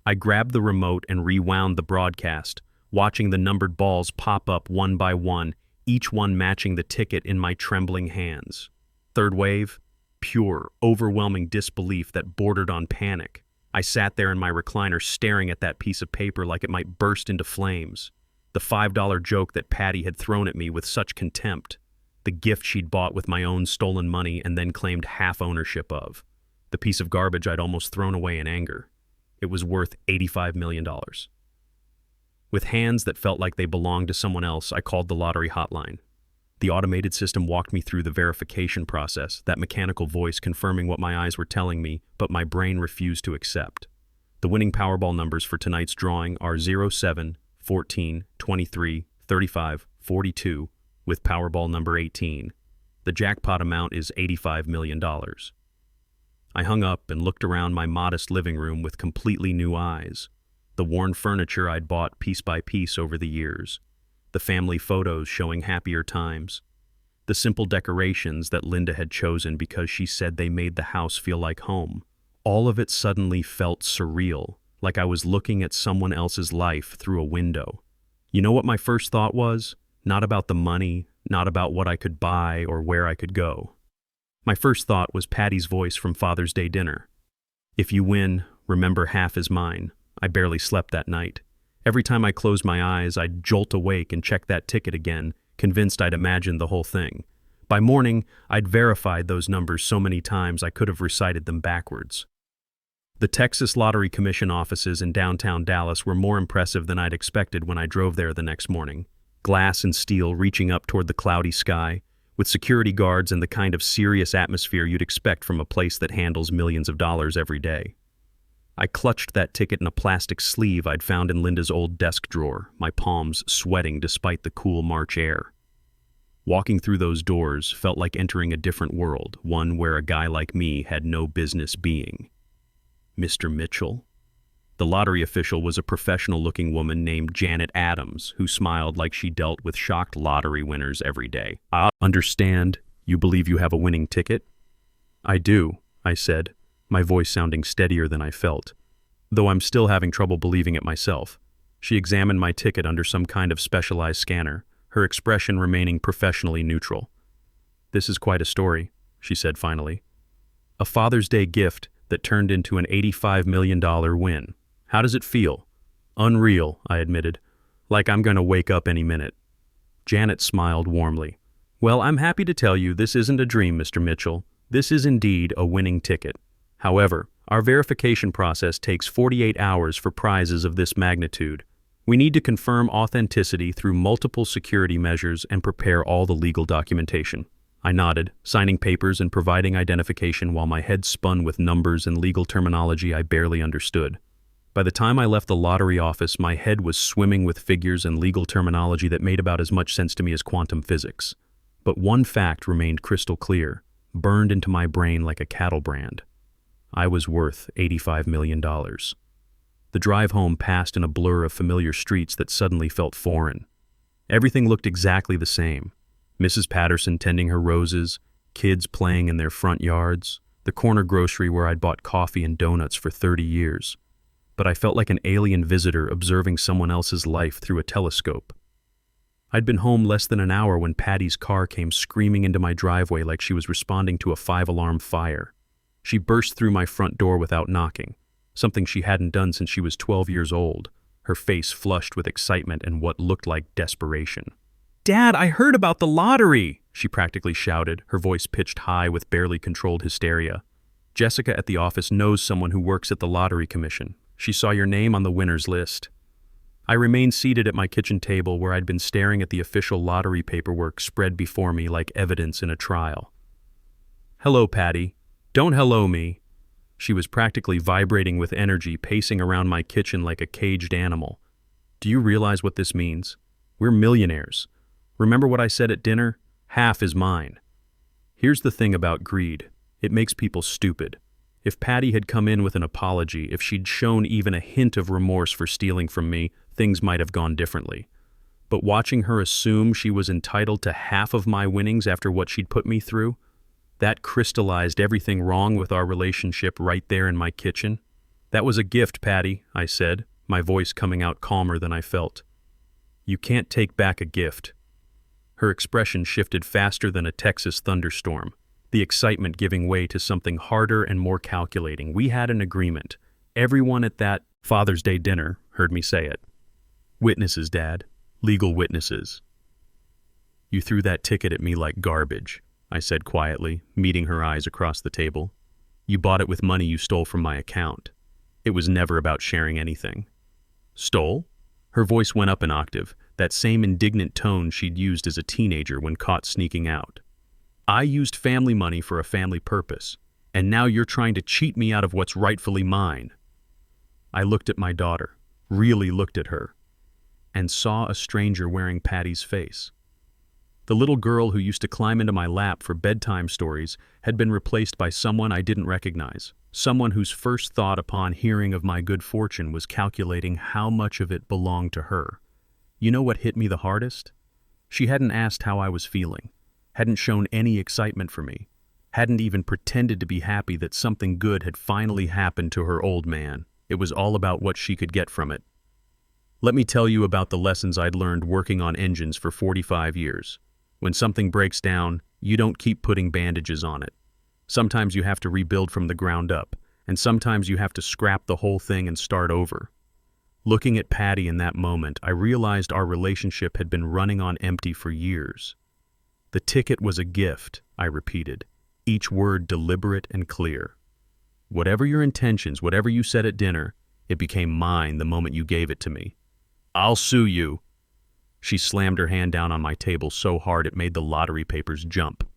I grabbed the remote and rewound the broadcast, watching the numbered balls pop up one by one, each one matching the ticket in my trembling hands. Third wave, pure, overwhelming disbelief that bordered on panic. I sat there in my recliner staring at that piece of paper like it might burst into flames. The $5 joke that Patty had thrown at me with such contempt. The gift she'd bought with my own stolen money and then claimed half ownership of. The piece of garbage I'd almost thrown away in anger. It was worth $85 million. With hands that felt like they belonged to someone else, I called the lottery hotline. The automated system walked me through the verification process, that mechanical voice confirming what my eyes were telling me, but my brain refused to accept. The winning Powerball numbers for tonight's drawing are 07, 14, 23, 35, 42, with Powerball number 18. The jackpot amount is $85 million. I hung up and looked around my modest living room with completely new eyes. The worn furniture I'd bought piece by piece over the years. The family photos showing happier times. The simple decorations that Linda had chosen because she said they made the house feel like home. All of it suddenly felt surreal, like I was looking at someone else's life through a window. You know what my first thought was? Not about the money, not about what I could buy or where I could go. My first thought was Patty's voice from Father's Day dinner. If you win, remember half is mine. I barely slept that night. Every time I closed my eyes, I'd jolt awake and check that ticket again, convinced I'd imagined the whole thing. By morning, I'd verified those numbers so many times I could have recited them backwards. The Texas Lottery Commission offices in downtown Dallas were more impressive than I'd expected when I drove there the next morning. Glass and steel reaching up toward the cloudy sky, with security guards and the kind of serious atmosphere you'd expect from a place that handles millions of dollars every day. I clutched that ticket in a plastic sleeve I'd found in Linda's old desk drawer, my palms sweating despite the cool March air. Walking through those doors felt like entering a different world, one where a guy like me had no business being. Mr. Mitchell? The lottery official was a professional-looking woman named Janet Adams, who smiled like she dealt with shocked lottery winners every day. I understand you believe you have a winning ticket? I do, I said, my voice sounding steadier than I felt, though I'm still having trouble believing it myself. She examined my ticket under some kind of specialized scanner, her expression remaining professionally neutral. This is quite a story, she said finally. A Father's Day gift that turned into an $85 million win. How does it feel? Unreal, I admitted, like I'm going to wake up any minute. Janet smiled warmly. Well, I'm happy to tell you this isn't a dream, Mr. Mitchell. This is indeed a winning ticket. However, our verification process takes 48 hours for prizes of this magnitude. We need to confirm authenticity through multiple security measures and prepare all the legal documentation. I nodded, signing papers and providing identification while my head spun with numbers and legal terminology I barely understood. By the time I left the lottery office, my head was swimming with figures and legal terminology that made about as much sense to me as quantum physics. But one fact remained crystal clear, burned into my brain like a cattle brand. I was worth $85 million. The drive home passed in a blur of familiar streets that suddenly felt foreign. Everything looked exactly the same. Mrs. Patterson tending her roses, kids playing in their front yards, the corner grocery where I'd bought coffee and donuts for 30 years. But I felt like an alien visitor observing someone else's life through a telescope. I'd been home less than an hour when Patty's car came screaming into my driveway like she was responding to a 5-alarm fire. She burst through my front door without knocking, something she hadn't done since she was 12 years old, her face flushed with excitement and what looked like desperation. "Dad, I heard about the lottery!" she practically shouted, her voice pitched high with barely controlled hysteria. "Jessica at the office knows someone who works at the lottery commission. She saw your name on the winners list." I remained seated at my kitchen table where I'd been staring at the official lottery paperwork spread before me like evidence in a trial. "Hello, Patty. Don't hello me." She was practically vibrating with energy, pacing around my kitchen like a caged animal. "Do you realize what this means? We're millionaires. Remember what I said at dinner? Half is mine." Here's the thing about greed. It makes people stupid. If Patty had come in with an apology, if she'd shown even a hint of remorse for stealing from me, things might have gone differently. But watching her assume she was entitled to half of my winnings after what she'd put me through, that crystallized everything wrong with our relationship right there in my kitchen. "That was a gift, Patty," I said, my voice coming out calmer than I felt. "You can't take back a gift." Her expression shifted faster than a Texas thunderstorm, the excitement giving way to something harder and more calculating. "We had an agreement. Everyone at that Father's Day dinner heard me say it. Witnesses, Dad. Legal witnesses." "You threw that ticket at me like garbage," I said quietly, meeting her eyes across the table. "You bought it with money you stole from my account. It was never about sharing anything." "Stole?" Her voice went up an octave, that same indignant tone she'd used as a teenager when caught sneaking out. "I used family money for a family purpose, and now you're trying to cheat me out of what's rightfully mine." I looked at my daughter, really looked at her, and saw a stranger wearing Patty's face. The little girl who used to climb into my lap for bedtime stories had been replaced by someone I didn't recognize, someone whose first thought upon hearing of my good fortune was calculating how much of it belonged to her. You know what hit me the hardest? She hadn't asked how I was feeling, hadn't shown any excitement for me, hadn't even pretended to be happy that something good had finally happened to her old man. It was all about what she could get from it. Let me tell you about the lessons I'd learned working on engines for 45 years. When something breaks down, you don't keep putting bandages on it. Sometimes you have to rebuild from the ground up, and sometimes you have to scrap the whole thing and start over. Looking at Patty in that moment, I realized our relationship had been running on empty for years. "The ticket was a gift," I repeated, each word deliberate and clear. "Whatever your intentions, whatever you said at dinner, it became mine the moment you gave it to me. I'll sue you." She slammed her hand down on my table so hard it made the lottery papers jump.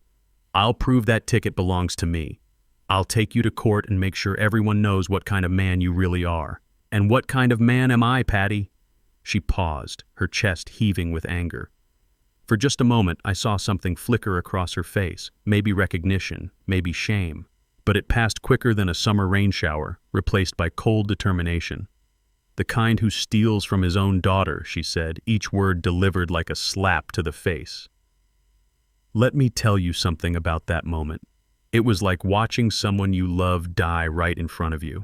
"I'll prove that ticket belongs to me. I'll take you to court and make sure everyone knows what kind of man you really are." "And what kind of man am I, Patty?" She paused, her chest heaving with anger. For just a moment, I saw something flicker across her face, maybe recognition, maybe shame. But it passed quicker than a summer rain shower, replaced by cold determination. "The kind who steals from his own daughter," she said, each word delivered like a slap to the face. Let me tell you something about that moment. It was like watching someone you love die right in front of you.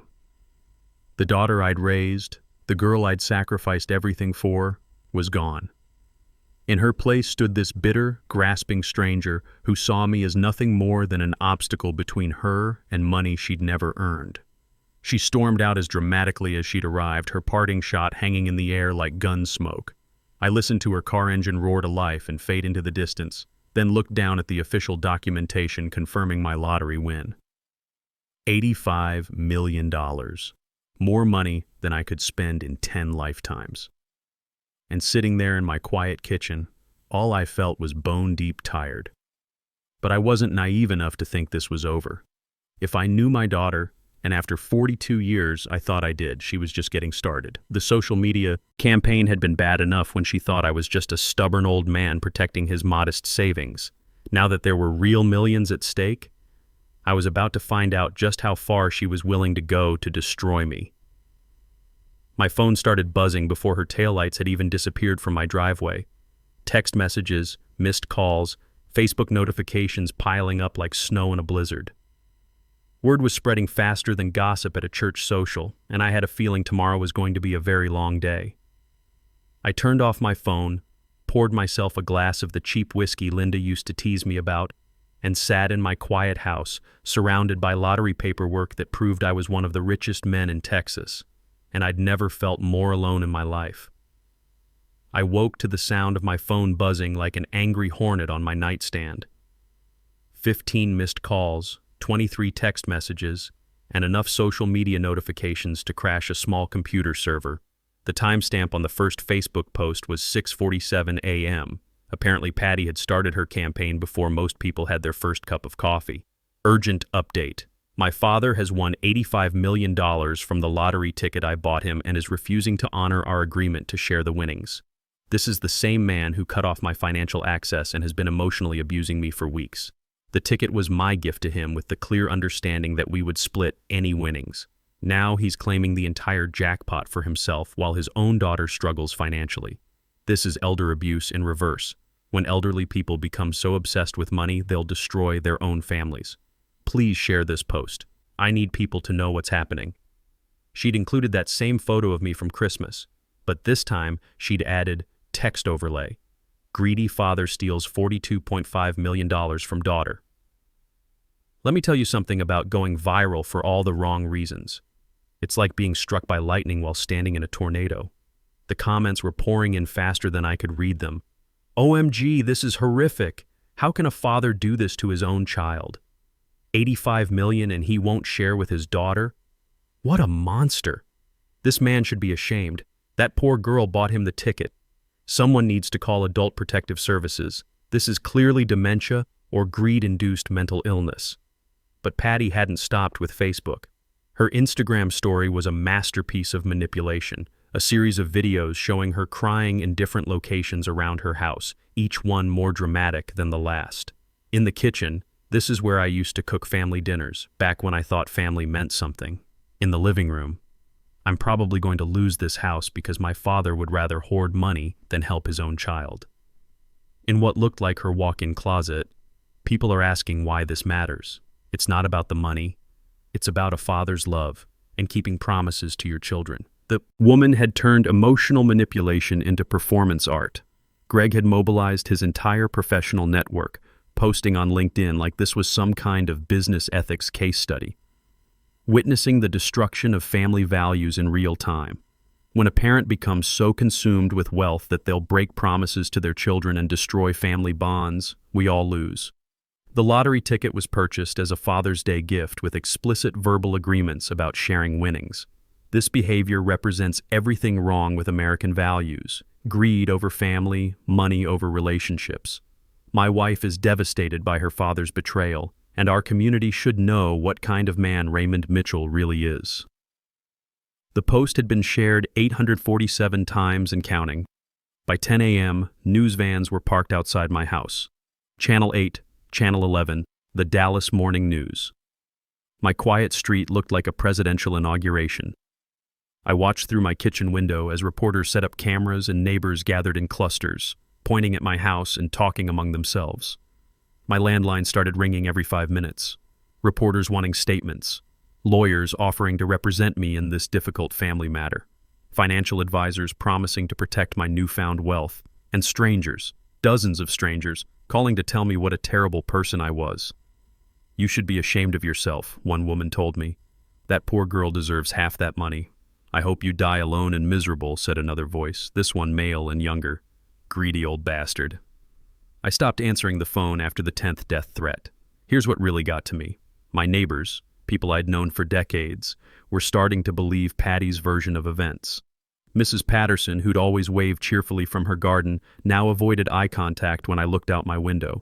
The daughter I'd raised, the girl I'd sacrificed everything for, was gone. In her place stood this bitter, grasping stranger who saw me as nothing more than an obstacle between her and money she'd never earned. She stormed out as dramatically as she'd arrived, her parting shot hanging in the air like gun smoke. I listened to her car engine roar to life and fade into the distance, then looked down at the official documentation confirming my lottery win. $85 million. More money than I could spend in 10 lifetimes. And sitting there in my quiet kitchen, all I felt was bone-deep tired. But I wasn't naive enough to think this was over. If I knew my daughter, and after 42 years, I thought I did, she was just getting started. The social media campaign had been bad enough when she thought I was just a stubborn old man protecting his modest savings. Now that there were real millions at stake, I was about to find out just how far she was willing to go to destroy me. My phone started buzzing before her taillights had even disappeared from my driveway. Text messages, missed calls, Facebook notifications piling up like snow in a blizzard. Word was spreading faster than gossip at a church social, and I had a feeling tomorrow was going to be a very long day. I turned off my phone, poured myself a glass of the cheap whiskey Linda used to tease me about, and sat in my quiet house, surrounded by lottery paperwork that proved I was one of the richest men in Texas, and I'd never felt more alone in my life. I woke to the sound of my phone buzzing like an angry hornet on my nightstand. 15 missed calls, 23 text messages, and enough social media notifications to crash a small computer server. The timestamp on the first Facebook post was 6:47 a.m. Apparently Patty had started her campaign before most people had their first cup of coffee. Urgent update. My father has won $85 million from the lottery ticket I bought him and is refusing to honor our agreement to share the winnings. This is the same man who cut off my financial access and has been emotionally abusing me for weeks. The ticket was my gift to him with the clear understanding that we would split any winnings. Now he's claiming the entire jackpot for himself while his own daughter struggles financially. This is elder abuse in reverse. When elderly people become so obsessed with money, they'll destroy their own families. Please share this post. I need people to know what's happening. She'd included that same photo of me from Christmas, but this time she'd added text overlay. Greedy father steals $42.5 million from daughter. Let me tell you something about going viral for all the wrong reasons. It's like being struck by lightning while standing in a tornado. The comments were pouring in faster than I could read them. OMG, this is horrific. How can a father do this to his own child? 85 million and he won't share with his daughter? What a monster. This man should be ashamed. That poor girl bought him the ticket. Someone needs to call Adult Protective Services. This is clearly dementia or greed-induced mental illness. But Patty hadn't stopped with Facebook. Her Instagram story was a masterpiece of manipulation, a series of videos showing her crying in different locations around her house, each one more dramatic than the last. In the kitchen, this is where I used to cook family dinners, back when I thought family meant something. In the living room, I'm probably going to lose this house because my father would rather hoard money than help his own child. In what looked like her walk-in closet, people are asking why this matters. It's not about the money. It's about a father's love and keeping promises to your children. The woman had turned emotional manipulation into performance art. Greg had mobilized his entire professional network, posting on LinkedIn like this was some kind of business ethics case study. Witnessing the destruction of family values in real time. When a parent becomes so consumed with wealth that they'll break promises to their children and destroy family bonds, we all lose. The lottery ticket was purchased as a Father's Day gift with explicit verbal agreements about sharing winnings. This behavior represents everything wrong with American values: greed over family, money over relationships. My wife is devastated by her father's betrayal, and our community should know what kind of man Raymond Mitchell really is. The post had been shared 847 times and counting. By 10 a.m., news vans were parked outside my house. Channel 8, Channel 11, the Dallas Morning News. My quiet street looked like a presidential inauguration. I watched through my kitchen window as reporters set up cameras and neighbors gathered in clusters, pointing at my house and talking among themselves. My landline started ringing every 5 minutes. Reporters wanting statements. Lawyers offering to represent me in this difficult family matter. Financial advisors promising to protect my newfound wealth. And strangers, dozens of strangers, calling to tell me what a terrible person I was. You should be ashamed of yourself, one woman told me. That poor girl deserves half that money. I hope you die alone and miserable, said another voice, this one male and younger. Greedy old bastard. I stopped answering the phone after the 10th death threat. Here's what really got to me. My neighbors, people I'd known for decades, were starting to believe Patty's version of events. Mrs. Patterson, who'd always waved cheerfully from her garden, now avoided eye contact when I looked out my window.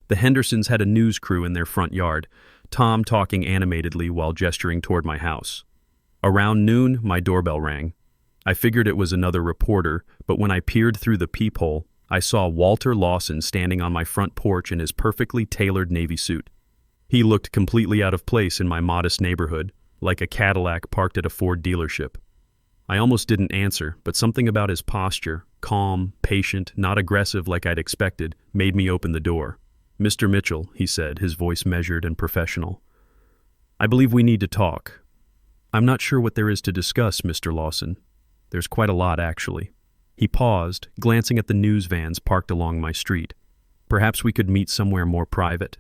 The Hendersons had a news crew in their front yard, Tom talking animatedly while gesturing toward my house. Around noon, my doorbell rang. I figured it was another reporter, but when I peered through the peephole, I saw Walter Lawson standing on my front porch in his perfectly tailored navy suit. He looked completely out of place in my modest neighborhood, like a Cadillac parked at a Ford dealership. I almost didn't answer, but something about his posture, calm, patient, not aggressive like I'd expected, made me open the door. "Mr. Mitchell," he said, his voice measured and professional. "I believe we need to talk." "I'm not sure what there is to discuss, Mr. Lawson. There's quite a lot, actually." He paused, glancing at the news vans parked along my street. "Perhaps we could meet somewhere more private.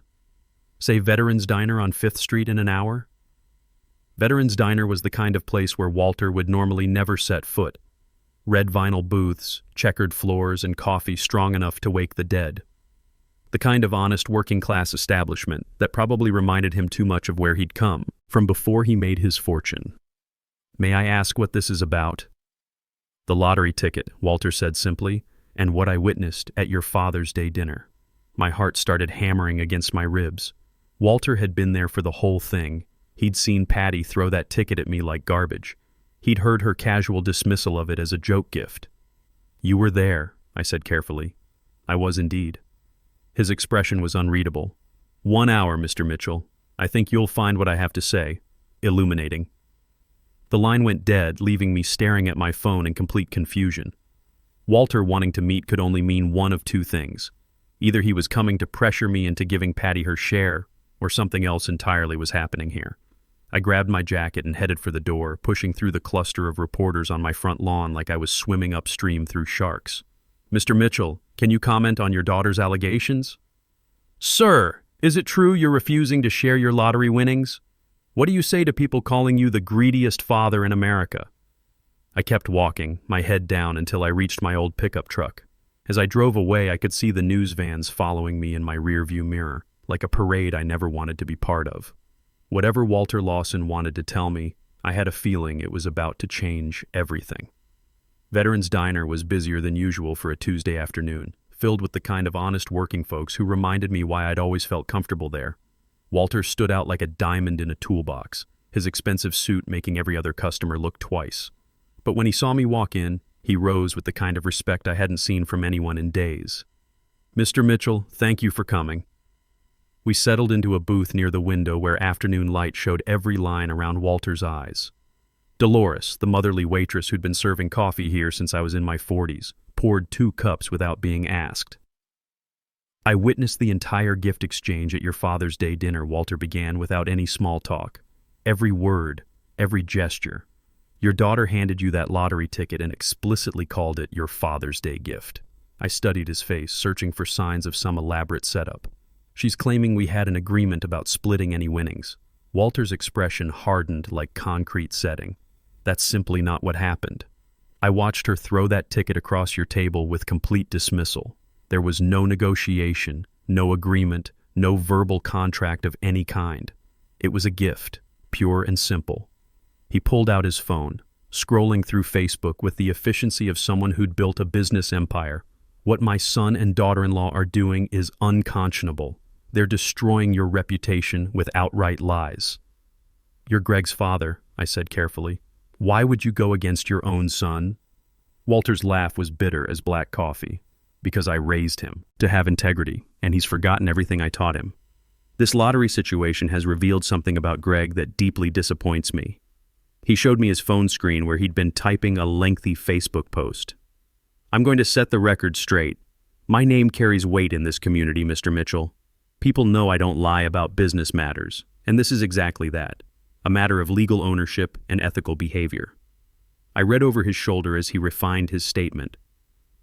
Say Veterans Diner on 5th Street in an hour?" Veterans Diner was the kind of place where Walter would normally never set foot. Red vinyl booths, checkered floors, and coffee strong enough to wake the dead. The kind of honest working-class establishment that probably reminded him too much of where he'd come from before he made his fortune. "May I ask what this is about?" "The lottery ticket," Walter said simply, "and what I witnessed at your Father's Day dinner." My heart started hammering against my ribs. Walter had been there for the whole thing. He'd seen Patty throw that ticket at me like garbage. He'd heard her casual dismissal of it as a joke gift. "You were there," I said carefully. I was indeed. His expression was unreadable. "1 hour, Mr. Mitchell. I think you'll find what I have to say illuminating." The line went dead, leaving me staring at my phone in complete confusion. Walter wanting to meet could only mean one of two things. Either he was coming to pressure me into giving Patty her share, or something else entirely was happening here. I grabbed my jacket and headed for the door, pushing through the cluster of reporters on my front lawn like I was swimming upstream through sharks. "Mr. Mitchell, can you comment on your daughter's allegations?" "Sir, is it true you're refusing to share your lottery winnings? What do you say to people calling you the greediest father in America?" I kept walking, my head down, until I reached my old pickup truck. As I drove away, I could see the news vans following me in my rearview mirror, like a parade I never wanted to be part of. Whatever Walter Lawson wanted to tell me, I had a feeling it was about to change everything. Veterans Diner was busier than usual for a Tuesday afternoon, filled with the kind of honest working folks who reminded me why I'd always felt comfortable there. Walter stood out like a diamond in a toolbox, his expensive suit making every other customer look twice. But when he saw me walk in, he rose with the kind of respect I hadn't seen from anyone in days. "Mr. Mitchell, thank you for coming." We settled into a booth near the window where afternoon light showed every line around Walter's eyes. Dolores, the motherly waitress who'd been serving coffee here since I was in my 40s, poured 2 cups without being asked. "I witnessed the entire gift exchange at your Father's Day dinner," Walter began without any small talk. "Every word, every gesture. Your daughter handed you that lottery ticket and explicitly called it your Father's Day gift." I studied his face, searching for signs of some elaborate setup. "She's claiming we had an agreement about splitting any winnings." Walter's expression hardened like concrete setting. "That's simply not what happened. I watched her throw that ticket across your table with complete dismissal. There was no negotiation, no agreement, no verbal contract of any kind. It was a gift, pure and simple." He pulled out his phone, scrolling through Facebook with the efficiency of someone who'd built a business empire. "What my son and daughter-in-law are doing is unconscionable. They're destroying your reputation with outright lies." "You're Greg's father," I said carefully. "Why would you go against your own son?" Walter's laugh was bitter as black coffee. "Because I raised him to have integrity, and he's forgotten everything I taught him. This lottery situation has revealed something about Greg that deeply disappoints me." He showed me his phone screen where he'd been typing a lengthy Facebook post. "I'm going to set the record straight. My name carries weight in this community, Mr. Mitchell. People know I don't lie about business matters, and this is exactly that, a matter of legal ownership and ethical behavior." I read over his shoulder as he refined his statement.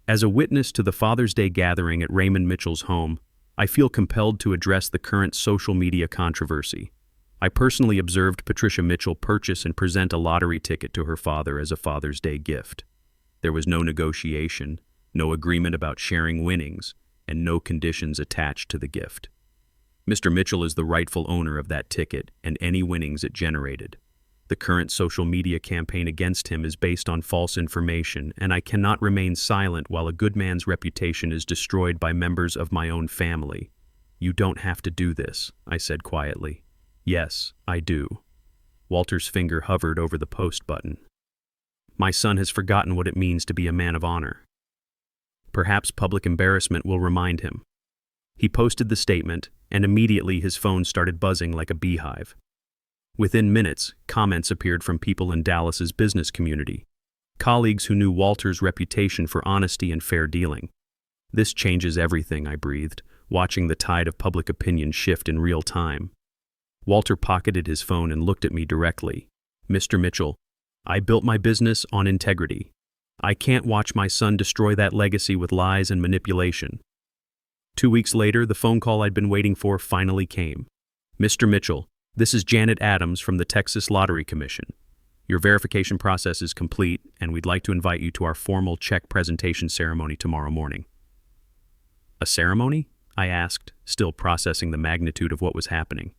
"As a witness to the Father's Day gathering at Raymond Mitchell's home, I feel compelled to address the current social media controversy. I personally observed Patricia Mitchell purchase and present a lottery ticket to her father as a Father's Day gift. There was no negotiation, no agreement about sharing winnings, and no conditions attached to the gift. Mr. Mitchell is the rightful owner of that ticket and any winnings it generated. The current social media campaign against him is based on false information, and I cannot remain silent while a good man's reputation is destroyed by members of my own family. You don't have to do this," I said quietly. "Yes, I do." Walter's finger hovered over the post button. "My son has forgotten what it means to be a man of honor. Perhaps public embarrassment will remind him." He posted the statement, and immediately his phone started buzzing like a beehive. Within minutes, comments appeared from people in Dallas's business community, colleagues who knew Walter's reputation for honesty and fair dealing. "This changes everything," I breathed, watching the tide of public opinion shift in real time. Walter pocketed his phone and looked at me directly. "Mr. Mitchell, I built my business on integrity. I can't watch my son destroy that legacy with lies and manipulation." 2 weeks later, the phone call I'd been waiting for finally came. "Mr. Mitchell, this is Janet Adams from the Texas Lottery Commission. Your verification process is complete, and we'd like to invite you to our formal check presentation ceremony tomorrow morning." "A ceremony?" I asked, still processing the magnitude of what was happening.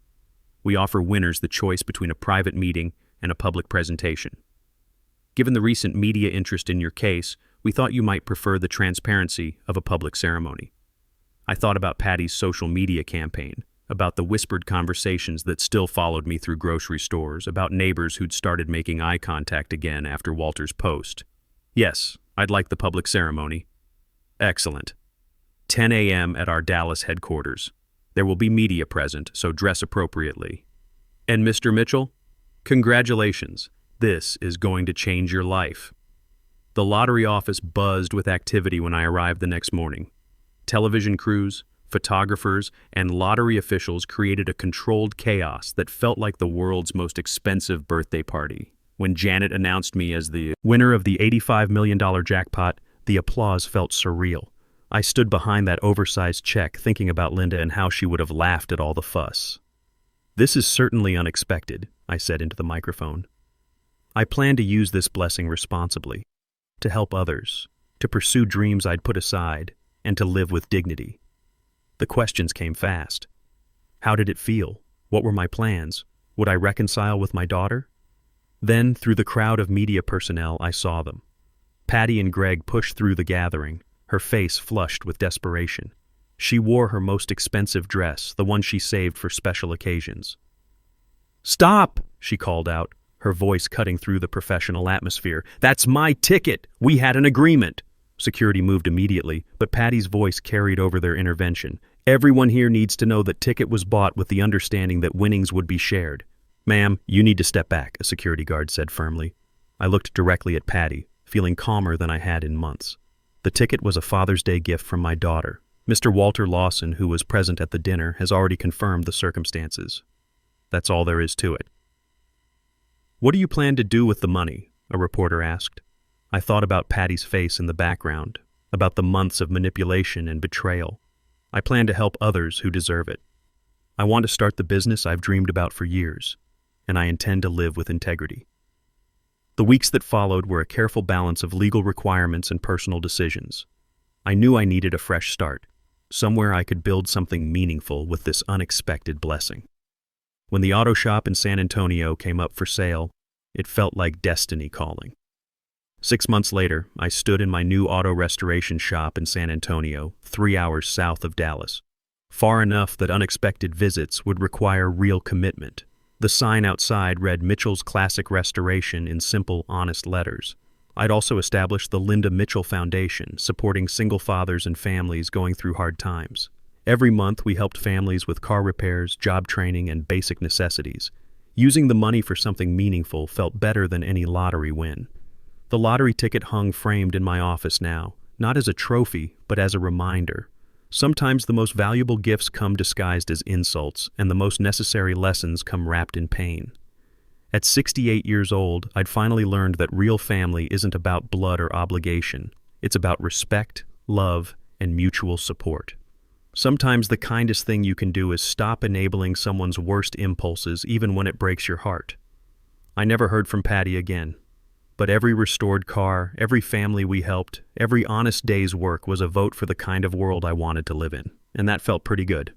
"We offer winners the choice between a private meeting and a public presentation. Given the recent media interest in your case, we thought you might prefer the transparency of a public ceremony." I thought about Patty's social media campaign, about the whispered conversations that still followed me through grocery stores, about neighbors who'd started making eye contact again after Walter's post. "Yes, I'd like the public ceremony." "Excellent. 10 a.m. at our Dallas headquarters. There will be media present, so dress appropriately. And Mr. Mitchell, congratulations. This is going to change your life." The lottery office buzzed with activity when I arrived the next morning. Television crews, photographers, and lottery officials created a controlled chaos that felt like the world's most expensive birthday party. When Janet announced me as the winner of the $85 million jackpot, the applause felt surreal. I stood behind that oversized check thinking about Linda and how she would have laughed at all the fuss. "This is certainly unexpected," I said into the microphone. "I plan to use this blessing responsibly, to help others, to pursue dreams I'd put aside, and to live with dignity." The questions came fast. How did it feel? What were my plans? Would I reconcile with my daughter? Then, through the crowd of media personnel, I saw them. Patty and Greg pushed through the gathering, her face flushed with desperation. She wore her most expensive dress, the one she saved for special occasions. "Stop!" she called out, her voice cutting through the professional atmosphere. "That's my ticket! We had an agreement!" Security moved immediately, but Patty's voice carried over their intervention. "Everyone here needs to know that ticket was bought with the understanding that winnings would be shared." "Ma'am, you need to step back," a security guard said firmly. I looked directly at Patty, feeling calmer than I had in months. The ticket was a Father's Day gift from my daughter. Mr. Walter Lawson, who was present at the dinner, has already confirmed the circumstances. That's all there is to it. "What do you plan to do with the money?" a reporter asked. I thought about Patty's face in the background, about the months of manipulation and betrayal. "I plan to help others who deserve it. I want to start the business I've dreamed about for years, and I intend to live with integrity." The weeks that followed were a careful balance of legal requirements and personal decisions. I knew I needed a fresh start, somewhere I could build something meaningful with this unexpected blessing. When the auto shop in San Antonio came up for sale, it felt like destiny calling. 6 months later, I stood in my new auto restoration shop in San Antonio, 3 hours south of Dallas, far enough that unexpected visits would require real commitment. The sign outside read Mitchell's Classic Restoration in simple, honest letters. I'd also established the Linda Mitchell Foundation, supporting single fathers and families going through hard times. Every month, we helped families with car repairs, job training, and basic necessities. Using the money for something meaningful felt better than any lottery win. The lottery ticket hung framed in my office now, not as a trophy, but as a reminder. Sometimes the most valuable gifts come disguised as insults, and the most necessary lessons come wrapped in pain. At 68 years old, I'd finally learned that real family isn't about blood or obligation. It's about respect, love, and mutual support. Sometimes the kindest thing you can do is stop enabling someone's worst impulses, even when it breaks your heart. I never heard from Patty again. But every restored car, every family we helped, every honest day's work was a vote for the kind of world I wanted to live in, and that felt pretty good.